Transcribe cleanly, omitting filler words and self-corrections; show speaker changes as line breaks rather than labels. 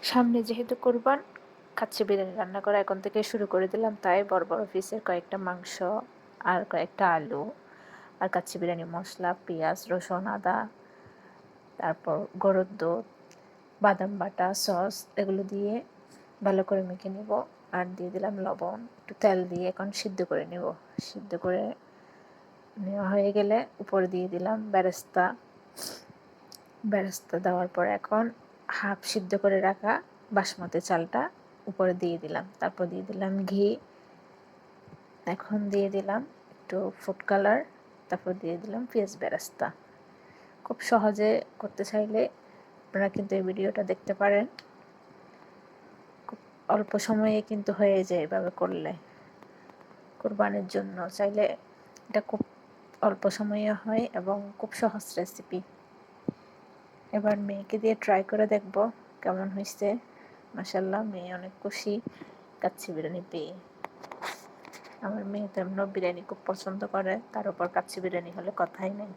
সামনে যেহেতু কোরবান, কাচ্চি বিরিয়ানি রান্না করা এখন থেকে শুরু করে দিলাম। তাই বড় বড় পিসের কয়েকটা মাংস আর কয়েকটা আলু আর কাচ্চি বিরিয়ানি মশলা, পেঁয়াজ, রসুন, আদা, তারপর গরুর দুধ, বাদাম বাটা, সস এগুলো দিয়ে ভালো করে মেখে নিব। আর দিয়ে দিলাম লবণ, একটু তেল দিয়ে এখন সিদ্ধ করে নেব। সিদ্ধ করে নেওয়া হয়ে গেলে উপরে দিয়ে দিলাম বেরেস্তা। বেরেস্তা দেওয়ার পর এখন হাফ সিদ্ধ করে রাখা বাসমতি চালটা উপরে দিয়ে দিলাম। তারপর দিয়ে দিলাম ঘি, এখন দিয়ে দিলাম একটু ফুড কালার, তারপর দিয়ে দিলাম পেঁয়াজ বেরেস্তা। খুব সহজে করতে চাইলে আপনারা কিন্তু এই ভিডিওটা দেখতে পারেন। খুব অল্প সময়ে কিন্তু হয়ে যায় এভাবে করলে। কোরবানির জন্য চাইলে এটা খুব অল্প সময়ে হয় এবং খুব সহজ রেসিপি। এবার মেয়েকে দিয়ে ট্রাই করে দেখব কেমন হয়েছে। মাশাআল্লাহ, মেয়ে অনেক খুশি কাচ্চি বিরিয়ানি পেয়ে। আমার মেয়ে তো এমনও বিরিয়ানি খুব পছন্দ করে, তার উপর কাচ্চি বিরিয়ানি হলে কথাই নেই।